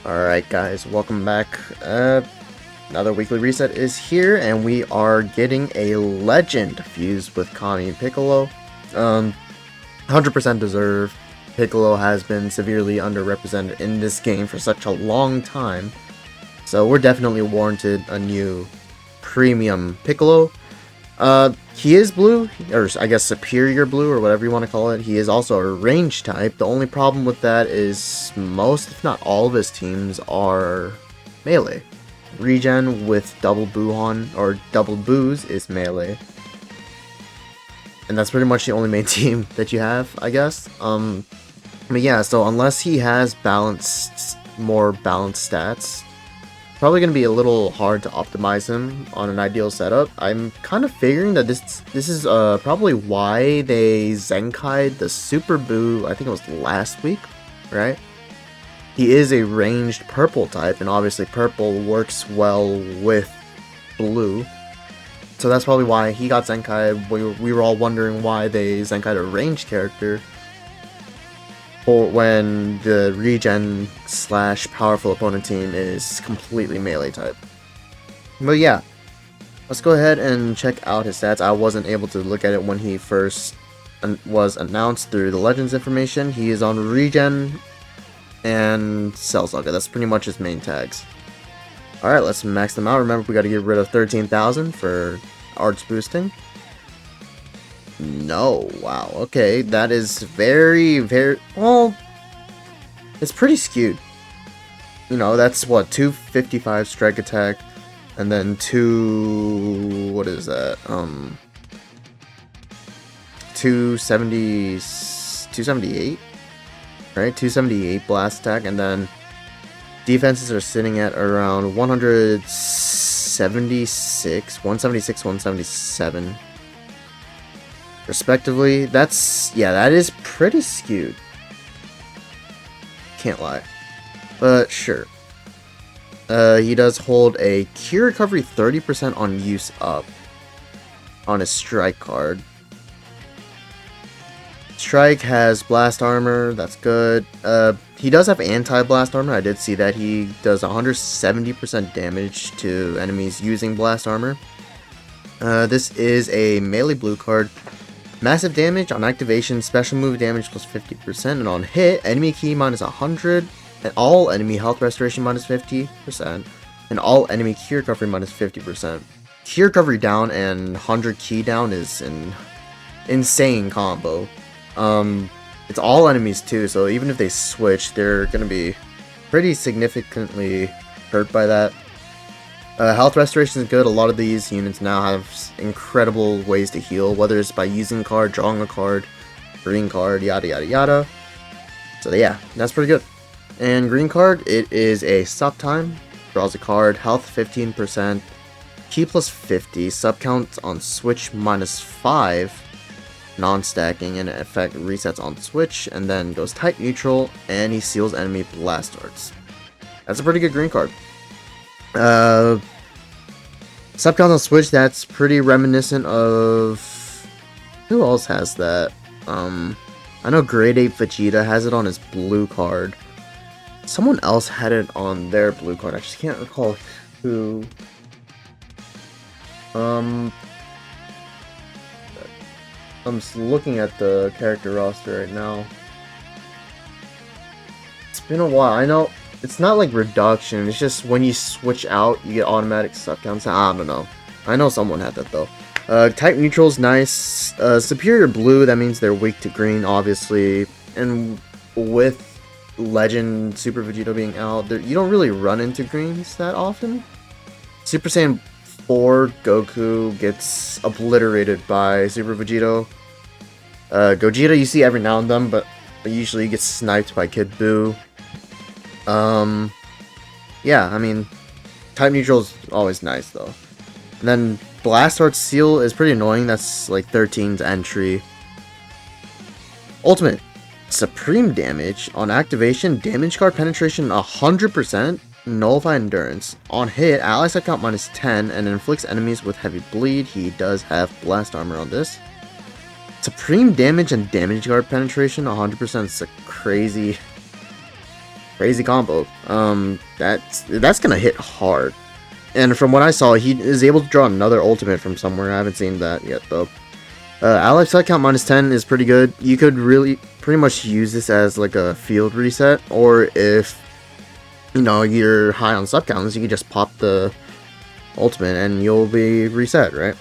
Alright guys, welcome back. Another weekly reset is here, and we are getting a legend fused with Connie and Piccolo. 100% deserved. Piccolo has been severely underrepresented in this game for such a long time, so we're definitely warranted a new premium Piccolo. He is blue, or I guess superior blue, or whatever you want to call it. He is also a range type. The only problem with that is most, if not all of his teams are melee. Regen with double Buhan, or double Boos, is melee. And that's pretty much the only main team that you have, I guess. But yeah, so unless he has more balanced stats, probably going to be a little hard to optimize him on an ideal setup. I'm kind of figuring that this is probably why they Zenkai'd the Super Boo, I think it was last week, right? He is a ranged purple type, and obviously purple works well with blue. So that's probably why he got Zenkai'd. We were all wondering why they Zenkai'd a ranged character or when the regen / powerful opponent team is completely melee type. But yeah, let's go ahead and check out his stats. I wasn't able to look at it when he first was announced through the Legends information. He is on regen and Cell Saga. That's pretty much his main tags. Alright, let's max them out. Remember, we got to get rid of 13,000 for arts boosting. No, wow, okay, that is very, well, it's pretty skewed. You know, that's what, 255 strike attack, and then what is that, 278, right, 278 blast attack, and then defenses are sitting at around 176, 177. Respectively. That is pretty skewed. Can't lie. But sure. He does hold a Cure Recovery 30% on use up on his Strike card. Strike has Blast Armor, that's good. He does have Anti-Blast Armor, I did see that. He does 170% damage to enemies using Blast Armor. This is a melee blue card. Massive damage on activation, special move damage plus 50%, and on hit, enemy ki minus 100, and all enemy health restoration minus 50%, and all enemy ki recovery minus 50%. Ki recovery down and 100 ki down is an insane combo. It's all enemies too, so even if they switch, they're gonna be pretty significantly hurt by that. Health restoration is good. A lot of these units now have incredible ways to heal, whether it's by using a card, drawing a card, green card, yada yada yada. So yeah, that's pretty good. And green card, it is a stop time, draws a card, health 15%, ki plus 50, sub count on switch minus 5, non-stacking, and effect resets on switch, and then goes type neutral, and he seals enemy blast darts. That's a pretty good green card. Subcount on switch, that's pretty reminiscent of... Who else has that? I know Grade 8 Vegeta has it on his blue card. Someone else had it on their blue card. I just can't recall who. I'm just looking at the character roster right now. It's been a while. I know... It's not like reduction, it's just when you switch out, you get automatic sub counts. I don't know. I know someone had that though. Type neutral's nice. Superior blue, that means they're weak to green, obviously. And with Legend Super Vegito being out, you don't really run into greens that often. Super Saiyan 4 Goku gets obliterated by Super Vegito. Gogeta you see every now and then, but usually he gets sniped by Kid Buu. Yeah, I mean, type neutral is always nice though. And then Blast Art Seal is pretty annoying. That's like 13's entry. Ultimate Supreme damage on activation, damage card penetration 100%, nullify endurance. On hit, ally sub count minus 10, and inflicts enemies with heavy bleed. He does have blast armor on this. Supreme damage and damage card penetration 100% is a crazy Crazy combo. That's gonna hit hard. And from what I saw, he is able to draw another ultimate from somewhere. I haven't seen that yet, though. Ally set count -10 is pretty good. You could really pretty much use this as like a field reset, or if you know you're high on sub counts, you can just pop the ultimate and you'll be reset, right?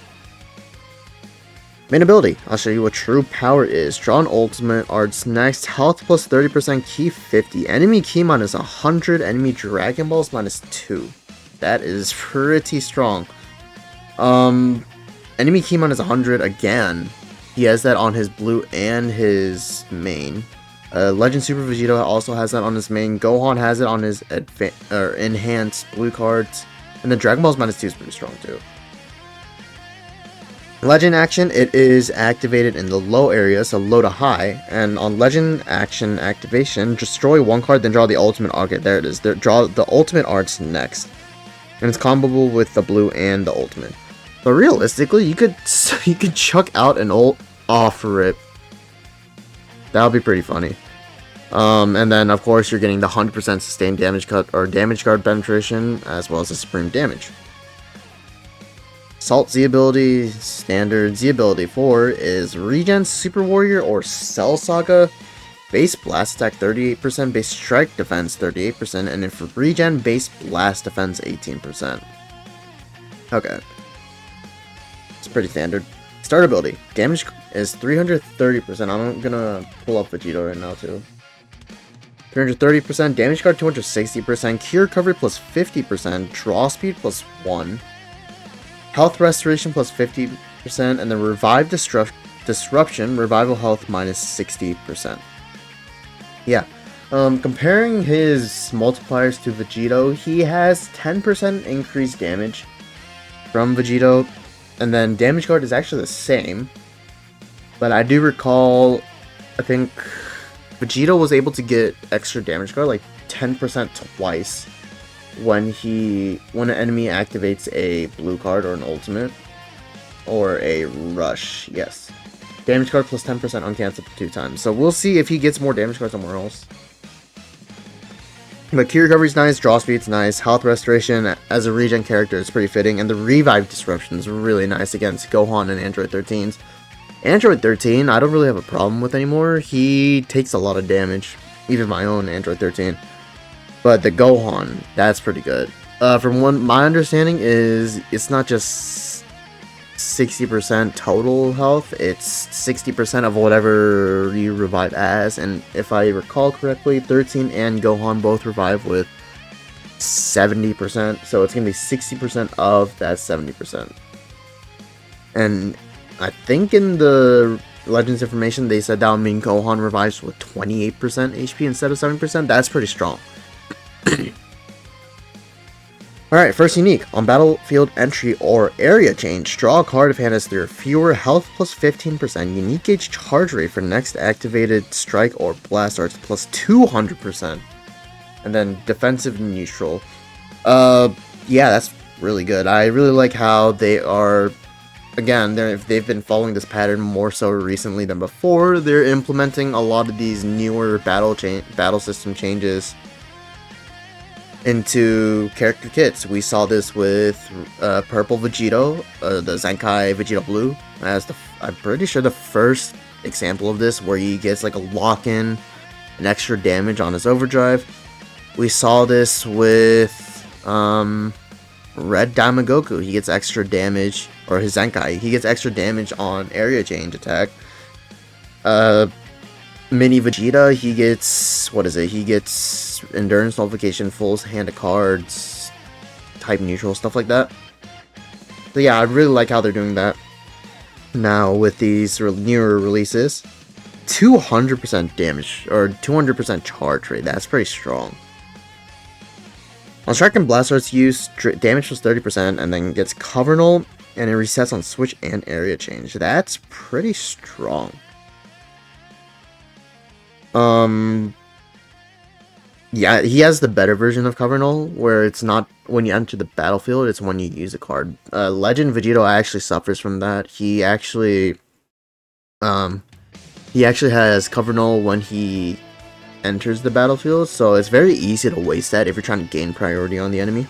Main ability. I'll show you what true power is. Draw an ultimate. Arts next. Health plus 30%. Ki 50. Enemy ki -100. Enemy Dragon Balls -2. That is pretty strong. Enemy ki -100 again. He has that on his blue and his main. Legend Super Vegeta also has that on his main. Gohan has it on his enhanced blue cards. And the Dragon Balls -2 is pretty strong too. Legend action, it is activated in the low area, so low to high, and on legend action activation, destroy one card, then draw the ultimate. Okay, there it is. Draw the ultimate arts next, and it's comboable with the blue and the ultimate. But realistically, you could chuck out an ult off rip. That would be pretty funny. And then of course you're getting the 100% sustained damage cut or damage card penetration, as well as the supreme damage. Salt Z ability, standard Z ability 4 is Regen Super Warrior or Cell Saga. Base blast attack 38%, base strike defense 38%, and if regen, base blast defense 18%. Okay. It's pretty standard. Start ability. Damage is 330%. I'm gonna pull up Vegeta right now too. 330%, damage card 260%, cure recovery plus 50%, draw speed plus 1. Health restoration plus 50%, and then revive disruption, revival health minus 60%. Yeah. Comparing his multipliers to Vegito, he has 10% increased damage from Vegito, and then damage card is actually the same. But I do recall, I think Vegito was able to get extra damage card, like 10% twice. When an enemy activates a blue card or an ultimate or a rush, yes, damage card plus 10% uncancelled 2 times. So we'll see if he gets more damage card somewhere else. But cure recovery's nice, draw speed's nice, health restoration as a regen character is pretty fitting, and the revive disruption is really nice against Gohan and Android 13s. Android 13, I don't really have a problem with anymore. He takes a lot of damage, even my own Android 13. But the Gohan, that's pretty good. From what my understanding is, it's not just 60% total health, it's 60% of whatever you revive as. And if I recall correctly, 13 and Gohan both revive with 70%, so it's going to be 60% of that 70%. And I think in the Legends information, they said that would mean Gohan revives with 28% HP instead of 70%. That's pretty strong. Alright, first unique. On battlefield entry or area change, draw a card if hand has 3 or fewer, health plus 15%, unique gauge charge rate for next activated strike or blast arts plus 200%, and then defensive neutral. Yeah, that's really good. I really like how they are, again, they've been following this pattern more so recently than before. They're implementing a lot of these newer battle system changes into character kits. We saw this with Purple Vegito, the Zenkai Vegito Blue, as I'm pretty sure the first example of this, where he gets like a lock-in and extra damage on his overdrive. We saw this with Red Diamond Goku. He gets extra damage, or his Zenkai, he gets extra damage on area change attack. Mini Vegeta, he gets, what is it? He gets endurance nullification, full hand of cards, type neutral, stuff like that. So yeah, I really like how they're doing that now with these newer releases. 200% damage, or 200% charge rate, that's pretty strong. On Strike and Blast Arts use, damage was 30%, and then gets Cover Null, and it resets on switch and area change. That's pretty strong. Yeah, he has the better version of Cover Null, where it's not when you enter the battlefield, it's when you use a card. Legend Vegito actually suffers from that. He actually has Cover Null when he enters the battlefield, so it's very easy to waste that if you're trying to gain priority on the enemy.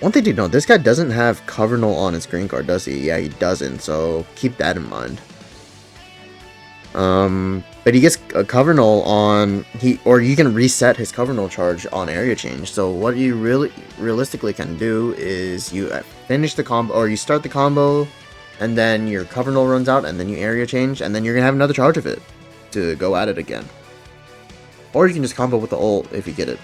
One thing to note, this guy doesn't have cover null on his green card, does he? Yeah, he doesn't, so keep that in mind. But he gets a cover null on or you can reset his cover null charge on area change. So what you realistically can do is you finish the combo, or you start the combo, and then your cover null runs out, and then you area change, and then you're gonna have another charge of it to go at it again. Or you can just combo with the ult if you get it.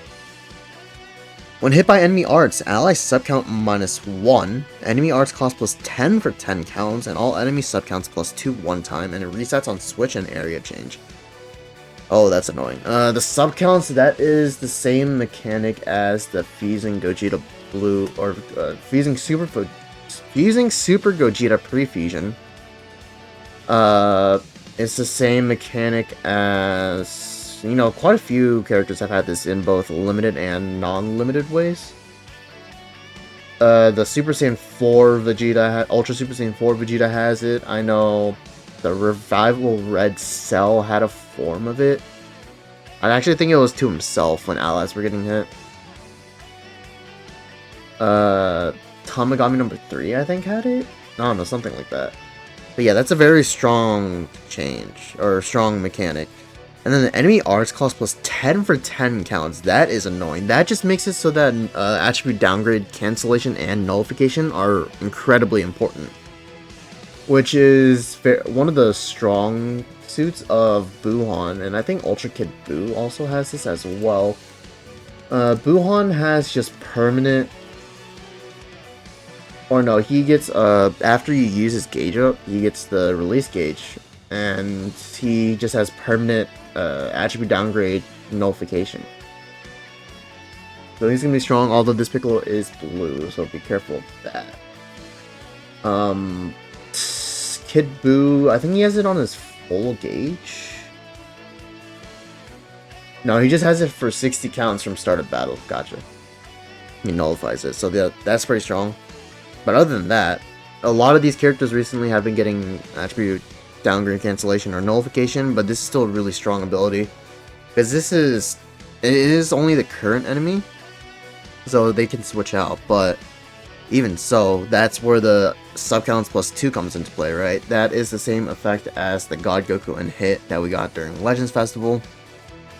When hit by enemy arts, ally subcount -1, enemy arts cost +10 for 10 counts, and all enemy subcounts +2 one time, and it resets on switch and area change. Oh, that's annoying. The subcounts, that is the same mechanic as the Fusing Gogeta Blue, or Fusing Super Gogeta Pre-Fusion. It's the same mechanic as... You know, quite a few characters have had this in both limited and non-limited ways. The Super Saiyan 4 Vegeta, Ultra Super Saiyan 4 Vegeta has it. I know the Revival Red Cell had a form of it. I actually think it was to himself when allies were getting hit. Tamagami number 3, I think, had it? I don't know, something like that. But yeah, that's a very strong change, or strong mechanic. And then the enemy arts cost +10 for 10 counts. That is annoying. That just makes it so that attribute downgrade, cancellation, and nullification are incredibly important. Which is one of the strong suits of Buuhan, and I think Ultra Kid Buu also has this as well. Buuhan has just permanent... Or no, he gets, after you use his gauge up, he gets the release gauge. And he just has permanent attribute downgrade nullification. So he's gonna be strong, although this Piccolo is blue, so be careful of that. Kid Buu, I think he has it on his full gauge. No, he just has it for 60 counts from start of battle. Gotcha. He nullifies it, so that's pretty strong. But other than that, a lot of these characters recently have been getting attribute downgrade, cancellation, or nullification, but this is still a really strong ability because it is only the current enemy, so they can switch out. But even so, that's where the subcounts +2 comes into play, right? That is the same effect as the God Goku and hit that we got during Legends Festival,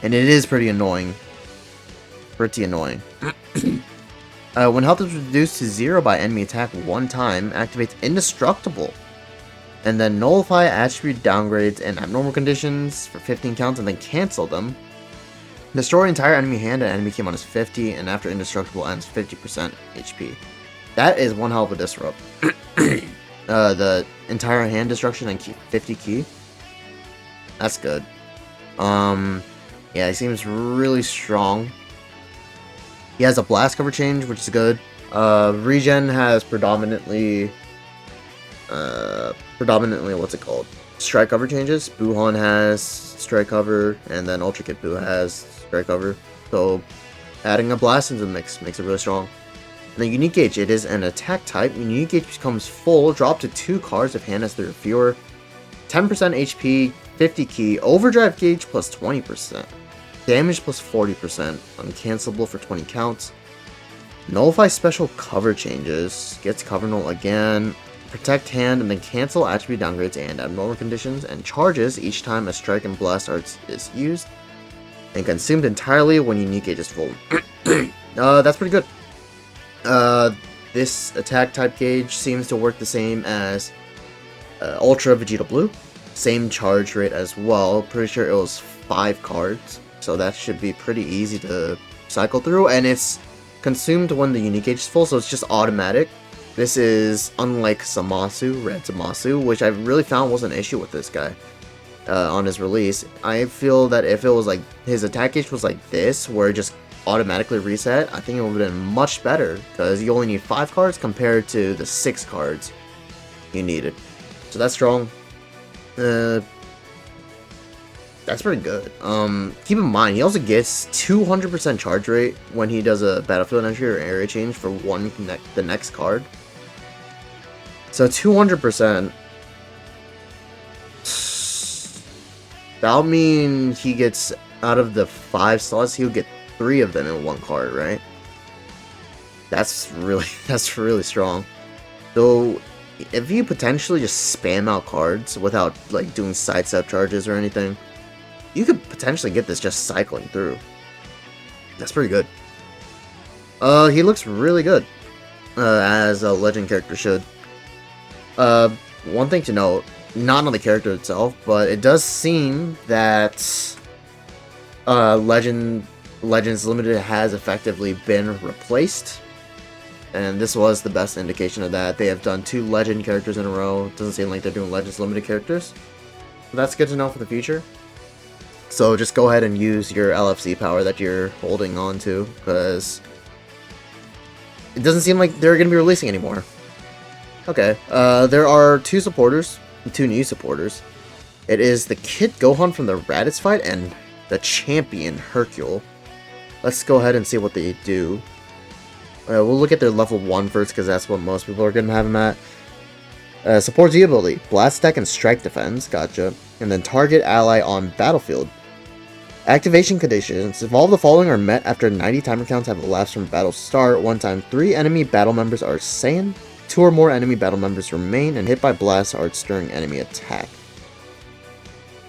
and it is pretty annoying. When health is reduced to 0 by enemy attack one time, activates Indestructible. And then nullify attribute downgrades and abnormal conditions for 15 counts, and then cancel them. Destroy entire enemy hand and enemy key minus 50, and after Indestructible ends 50% HP. That is one hell of a disrupt. The entire hand destruction and 50 key. That's good. Yeah, he seems really strong. He has a blast cover change, which is good. Regen has predominantly what's it called? Strike cover changes. Buuhan has strike cover, and then Ultra Kid Buu has strike cover. So adding a blast into the mix makes it really strong. And the unique gauge, it is an attack type. When unique gauge becomes full, drop to 2 cards if hand has 3 or fewer. 10% HP, 50 key, overdrive gauge plus 20%. Damage plus 40%, uncancelable for 20 counts. Nullify special cover changes, gets cover null again. Protect hand, and then cancel attribute downgrades and abnormal conditions, and charges each time a strike and blast arts is used, and consumed entirely when unique gauge is full. That's pretty good. This attack type gauge seems to work the same as Ultra Vegeta Blue. Same charge rate as well. Pretty sure it was 5 cards, so that should be pretty easy to cycle through, and it's consumed when the unique gauge is full, so it's just automatic. This is unlike Zamasu, Red Zamasu, which I really found was an issue with this guy on his release. I feel that if it was like his attack gauge was like this, where it just automatically reset, I think it would have been much better, because you only need 5 cards compared to the 6 cards you needed. So that's strong. That's pretty good. Keep in mind, he also gets 200% charge rate when he does a battlefield entry or area change for the next card. So 200%. That'll mean he gets out of the 5 slots, he'll get 3 of them in one card, right? That's really strong. So if you potentially just spam out cards without like doing sidestep charges or anything, you could potentially get this just cycling through. That's pretty good. He looks really good, as a legend character should. One thing to note, not on the character itself, but it does seem that Legends Limited has effectively been replaced. And this was the best indication of that. They have done 2 Legend characters in a row. It doesn't seem like they're doing Legends Limited characters. But that's good to know for the future. So just go ahead and use your LFC power that you're holding on to, because it doesn't seem like they're going to be releasing anymore. Okay, there are 2 supporters, 2 new supporters. It is the Kid Gohan from the Raditz fight and the Champion Hercule. Let's go ahead and see what they do. We'll look at their level 1 first, because that's what most people are going to have them at. Support Z ability, Blast Attack and Strike Defense, gotcha. And then target ally on battlefield. Activation conditions, if all the following are met after 90 timer counts have elapsed from battle start, 1 time 3 enemy battle members are Saiyan, 2 or more enemy battle members remain, and hit by blast arts during enemy attack.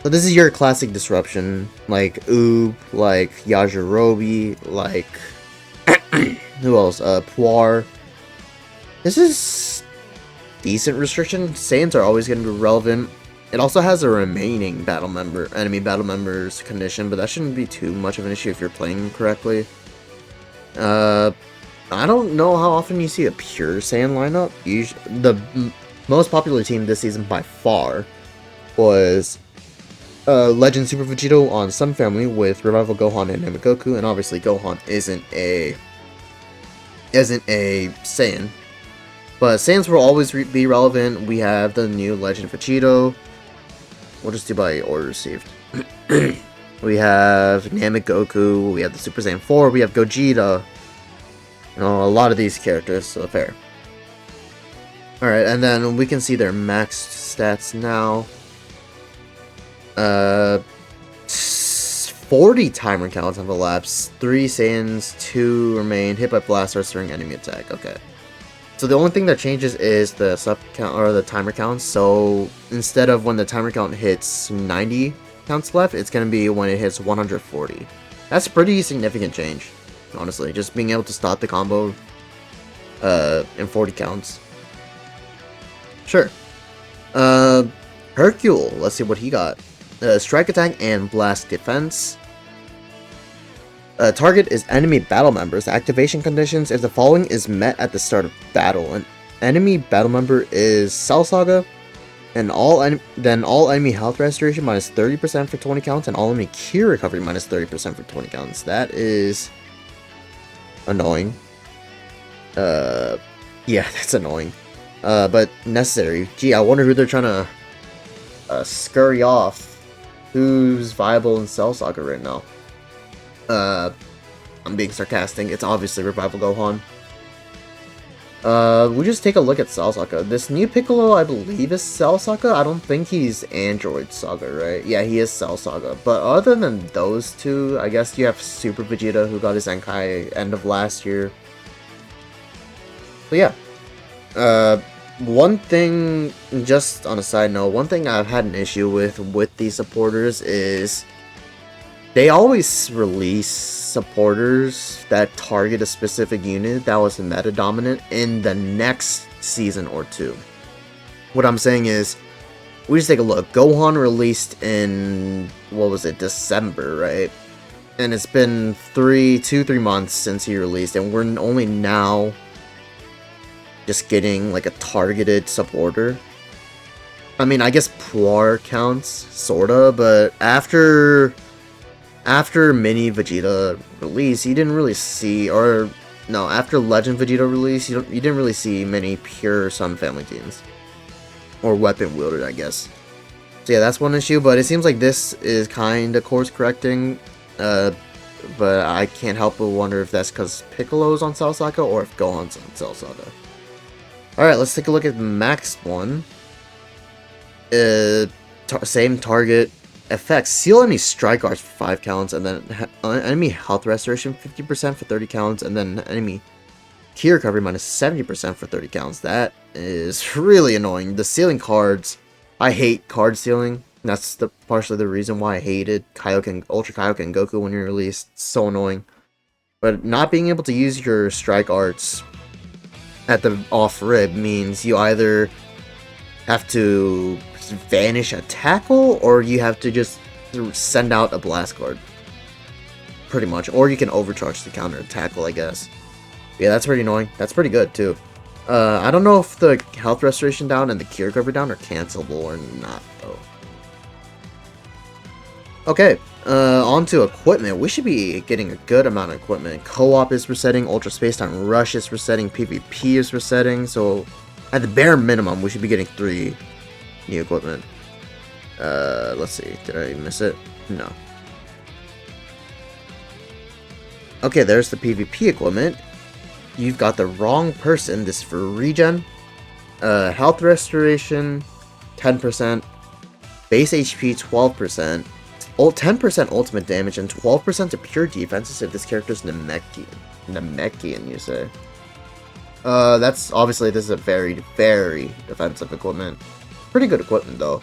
So this is your classic disruption, like Oob, like Yajirobe, like who else? Puar. This is decent restriction. Saiyans are always going to be relevant. It also has a remaining enemy battle members condition, but that shouldn't be too much of an issue if you're playing correctly. I don't know how often you see a pure Saiyan lineup. Usually, the most popular team this season by far was Legend Super Vegito on Sun Family with Revival Gohan and Goku, and obviously Gohan isn't a Saiyan. But Saiyans will always be relevant. We have the new Legend Vegito. We'll just do by order received. We have Namek Goku, we have the Super Saiyan 4, we have Gogeta. You know, a lot of these characters, so fair. Alright, and then we can see their max stats now. 40 timer counts have elapsed. 3 Saiyans, 2 remain. Hit by blast arts during enemy attack. Okay. So the only thing that changes is the sub count or the timer count. So instead of when the timer count hits 90 counts left, it's gonna be when it hits 140. That's a pretty significant change, honestly. Just being able to stop the combo in 40 counts. Sure. Hercule. Let's see what he got. Strike attack and blast defense. Target is enemy battle members. Activation conditions: if the following is met at the start of battle, an enemy battle member is Cell Saga, and then all enemy health restoration minus 30% for 20 counts, and all enemy Ki recovery minus 30% for 20 counts. That is annoying. Yeah, that's annoying. But necessary. Gee, I wonder who they're trying to scurry off. Who's viable in Cell Saga right now? I'm being sarcastic. It's obviously Revival Gohan. We just take a look at Cell Saga. This new Piccolo, I believe, is Cell Saga. I don't think he's Android Saga, right? Yeah, he is Cell Saga. But other than those two, I guess you have Super Vegeta, who got his Zenkai end of last year. So yeah. One thing, just on a side note, one thing I've had an issue with these supporters is they always release supporters that target a specific unit that was meta dominant in the next season or two. What I'm saying is, we just take a look. Gohan released in, what was it, December, right? And it's been 3 months since he released, and we're only now just getting like a targeted supporter. I mean, I guess Puar counts, sorta, but after Mini Vegeta release, you didn't really see, or no, after Legend Vegeta release, you didn't really see many pure Sun Family teams. Or weapon wielded, I guess. So yeah, that's one issue, but it seems like this is kinda course correcting, but I can't help but wonder if that's because Piccolo's on Cell Saga or if Gohan's on Cell Saga. Alright, let's take a look at the max one. Same target, effects. Seal enemy strike arts for 5 counts, and then enemy health restoration 50% for 30 counts, and then enemy key recovery minus 70% for 30 counts. That is really annoying. The sealing cards, I hate card sealing. That's partially the reason why I hated Kaioken, Ultra Kaioken Goku when you're released. It's so annoying. But not being able to use your strike arts at the off rib means you either have to vanish a tackle, or you have to just send out a blast card. Pretty much. Or you can overcharge to counter a tackle, I guess. Yeah, that's pretty annoying. That's pretty good, too. I don't know if the health restoration down and the key recovery down are cancelable or not, though. Okay, on to equipment. We should be getting a good amount of equipment. Co-op is resetting, Ultra Space Time Rush is resetting, PvP is resetting, so at the bare minimum, we should be getting 3 new equipment. Let's see, did I miss it? No. Okay, there's the PvP equipment. You've got the wrong person. This is for regen. Health restoration, 10%. Base HP, 12%. 10% ultimate damage and 12% to pure defenses if this character's Namekian. Namekian, you say? That's obviously, this is a very, very defensive equipment. Pretty good equipment, though.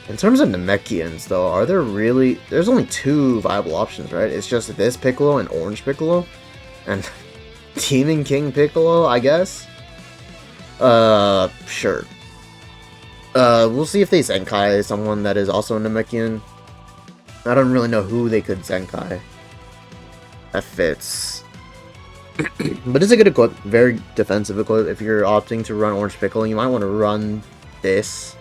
In terms of Namekians, though, are there really... There's only 2 viable options, right? It's just this Piccolo and Orange Piccolo. And Demon King Piccolo, I guess? Sure. We'll see if they Zenkai someone that is also a Namekian. I don't really know who they could Zenkai that fits. But it's a good equip, very defensive equip. If you're opting to run Orange Piccolo, you might want to run this.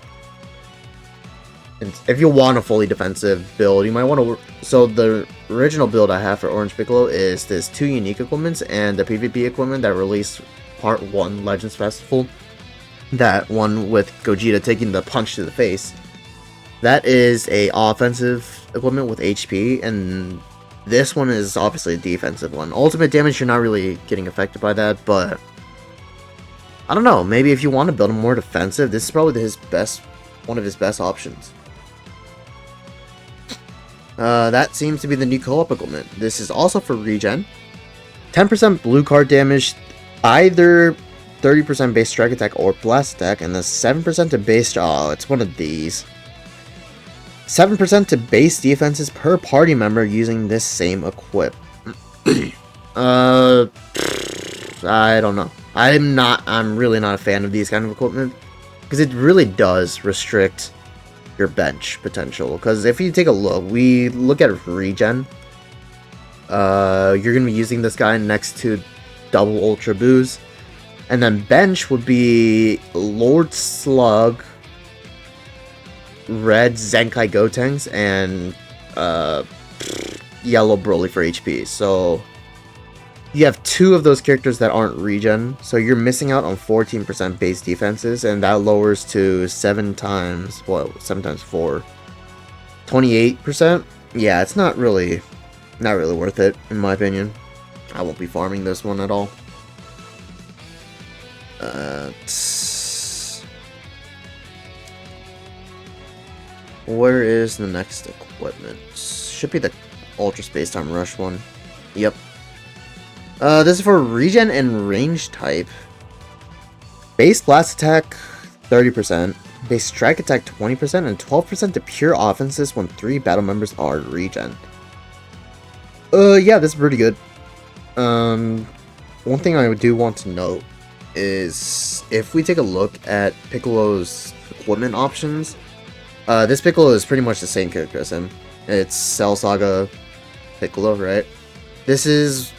And if you want a fully defensive build, you might want to... So the original build I have for Orange Piccolo is this 2 unique equipments and the PvP equipment that released Part 1 Legends Festival. That one with Gogeta taking the punch to the face. That is a offensive equipment with HP, and this one is obviously a defensive one. Ultimate damage, you're not really getting affected by that, but I don't know, maybe if you want to build him more defensive, this is probably one of his best options. That seems to be the new co-op equipment. This is also for regen. 10% blue card damage, either 30% base strike attack or blast attack, and then 7% to base... Oh, it's one of these. 7% to base defenses per party member using this same equip. I don't know. I'm really not a fan of these kind of equipment, because it really does restrict your bench potential. Because if you take a look, we look at regen. You're going to be using this guy next to double Ultra Boost. And then bench would be Lord Slug, Red Zenkai Gotenks, and Yellow Broly for HP. So you have 2 of those characters that aren't regen, so you're missing out on 14% base defenses, and that lowers to 7 times 4, 28%. Yeah, it's not really worth it, in my opinion. I won't be farming this one at all. Where is the next equipment? Should be the Ultra Space Time Rush one. Yep. This is for regen and range type. Base blast attack 30%, base strike attack 20%, and 12% to pure offenses when 3 battle members are regen. Yeah, this is pretty good. One thing I do want to note is if we take a look at Piccolo's equipment options, this Piccolo is pretty much the same character as him. It's Cell Saga Piccolo, right? This is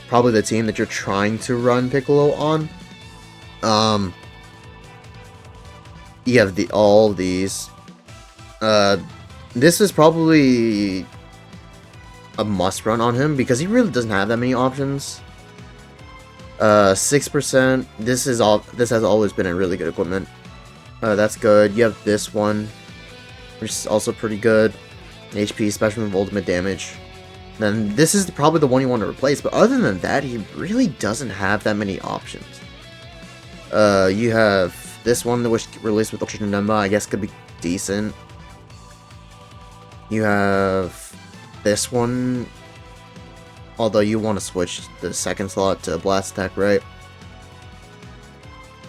probably the team that you're trying to run Piccolo on. You have all these. This is probably a must run on him because he really doesn't have that many options. 6%. This has always been a really good equipment. That's good. You have this one, which is also pretty good. HP, special move, ultimate damage. Then this is probably the one you want to replace, but other than that, he really doesn't have that many options. You have this one, which released with Ultra Nemba, I guess could be decent. You have this one, although you want to switch the second slot to blast attack, right?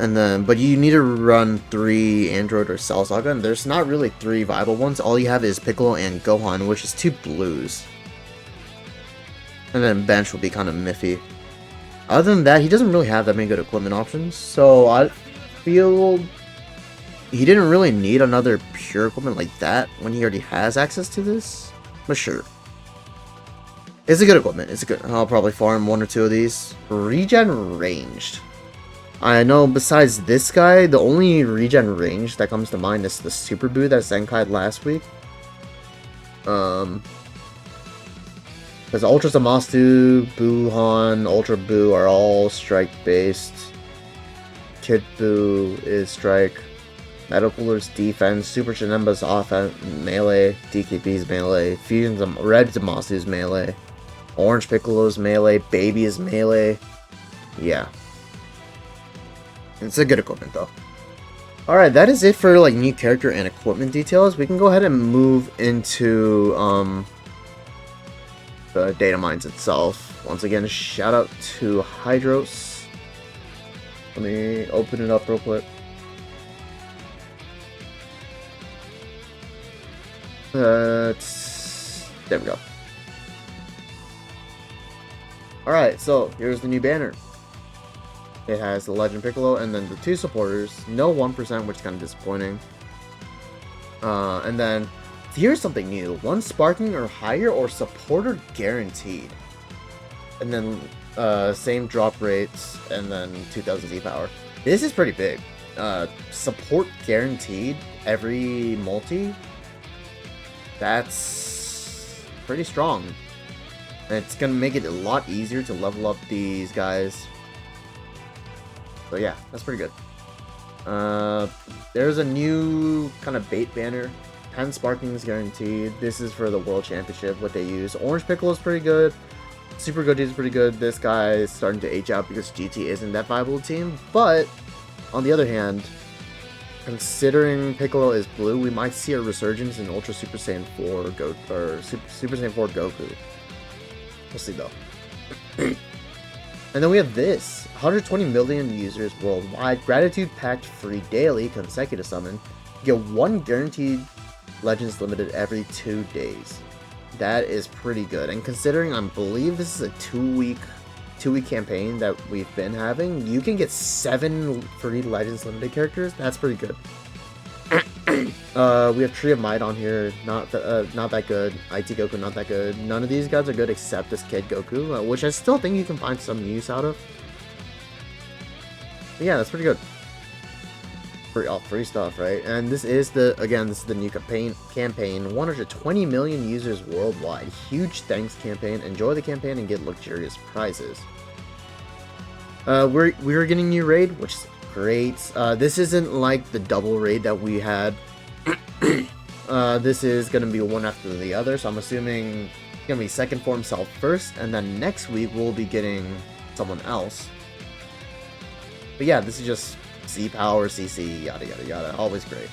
And then, but you need to run 3 Android or Cell Saga, and there's not really 3 viable ones. All you have is Piccolo and Gohan, which is 2 blues. And then bench will be kind of miffy. Other than that, he doesn't really have that many good equipment options, so I feel he didn't really need another pure equipment like that when he already has access to this. But sure. It's a good equipment. It's a good. I'll probably farm 1 or 2 of these. Regen ranged. I know besides this guy, the only regen range that comes to mind is the Super Boo that Zenkai'd last week. Because Ultra Zamasu, Buuhan, Ultra Boo are all strike based. Kid Boo is strike. Metal Cooler's defense, Super Janemba's offense, melee, DKP's melee, Fusion Red Zamasu's melee, Orange Piccolo's melee, Baby is melee. Yeah. It's a good equipment though. Alright, that is it for like new character and equipment details. We can go ahead and move into the data mines itself. Once again, shout out to Hydros. Let me open it up real quick. There we go. Alright, so here's the new banner. It has the Legend Piccolo and then the 2 supporters. No 1%, which is kind of disappointing. And then here's something new. 1 sparking or higher or supporter guaranteed. And then same drop rates and then 2000 Z power. This is pretty big. Support guaranteed every multi. That's pretty strong. And it's gonna make it a lot easier to level up these guys. So yeah, that's pretty good. There's a new kind of bait banner. 10 sparking is guaranteed. This is for the World Championship, what they use. Orange Piccolo is pretty good. Super Goji is pretty good. This guy is starting to age out because GT isn't that viable team. But, on the other hand, considering Piccolo is blue, we might see a resurgence in Ultra Super Saiyan 4 Super Saiyan 4 Goku. We'll see though. And then we have this. 120 million users worldwide. Gratitude packed free daily consecutive summon. You get 1 guaranteed Legends Limited every 2 days. That is pretty good. And considering I believe this is a 2-week campaign that we've been having, you can get 7 free Legends Limited characters. That's pretty good. We have Tree of Might on here, not that good. IT Goku, not that good. None of these guys are good except this Kid Goku, which I still think you can find some use out of. But yeah, that's pretty good. Free stuff, right? And this is the new campaign. 120 million users worldwide. Huge thanks campaign. Enjoy the campaign and get luxurious prizes. We're getting new raid, which is great. This isn't like the double raid that we had. This is gonna be one after the other, so I'm assuming it's gonna be second form self first, and then next week we'll be getting someone else. But yeah, this is just Z power, CC, yada yada yada. Always great.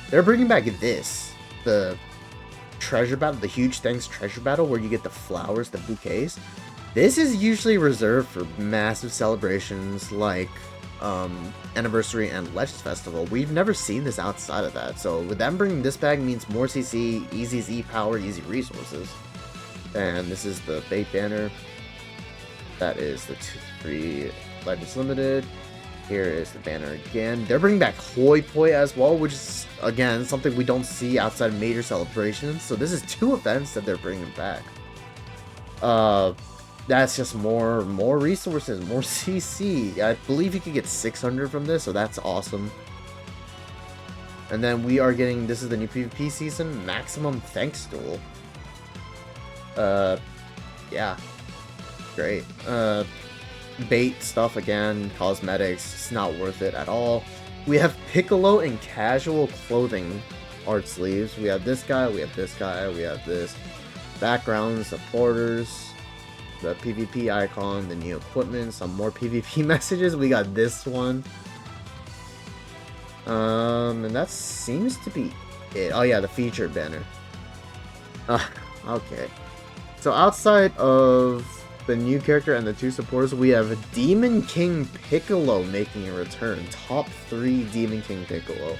They're bringing back the treasure battle, the huge thanks treasure battle, where you get the flowers, the bouquets. This is usually reserved for massive celebrations like Anniversary and Legends Festival. We've never seen this outside of that, so with them bringing this back means more CC, easy Z power, easy resources. And this is the bait banner. That is the 3 Legends Limited. Here is the banner again. They're bringing back Hoi Poi as well, which is, again, something we don't see outside of major celebrations. So this is 2 events that they're bringing back. That's just more resources, more CC. I believe you could get 600 from this, so that's awesome. And then we are getting, this is the new PvP season, Maximum Thanks Duel. Yeah. Great. Bait stuff again, cosmetics, it's not worth it at all. We have Piccolo in casual clothing art sleeves. We have this guy, we have this guy, we have this. Backgrounds, supporters, the PvP icon, the new equipment, some more PvP messages. We got this one. And that seems to be it. Oh yeah, the featured banner. Okay. So outside of the new character and the two supporters, we have Demon King Piccolo making a return. Top 3 Demon King Piccolo.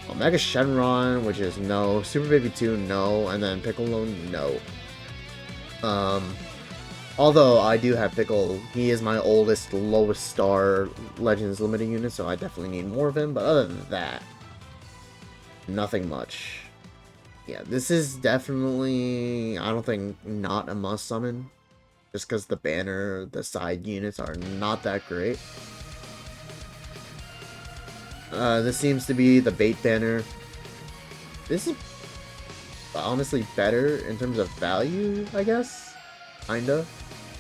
Omega Shenron, which is no. Super Baby 2, no. And then Piccolo, no. Although I do have Piccolo, he is my oldest, lowest star Legends limited unit, so I definitely need more of him. But other than that, nothing much. Yeah, this is definitely, I don't think, not a must summon. Just because the banner, the side units are not that great. This seems to be the bait banner. This is honestly better in terms of value, I guess. Kinda.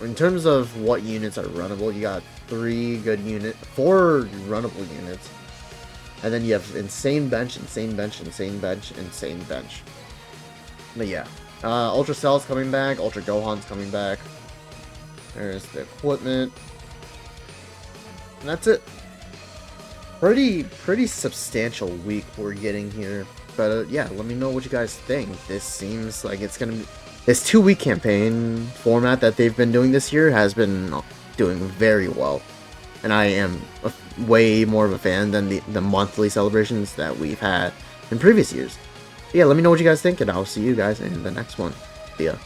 In terms of what units are runnable, you got 4 runnable units. And then you have insane bench, insane bench, insane bench, insane bench. But yeah. Ultra Cell's coming back, Ultra Gohan's coming back. There's the equipment. And that's it. Pretty substantial week we're getting here. But yeah, let me know what you guys think. This seems like it's gonna be... This 2-week campaign format that they've been doing this year has been doing very well. And I am way more of a fan than the monthly celebrations that we've had in previous years. Yeah, let me know what you guys think, and I'll see you guys in the next one. See ya.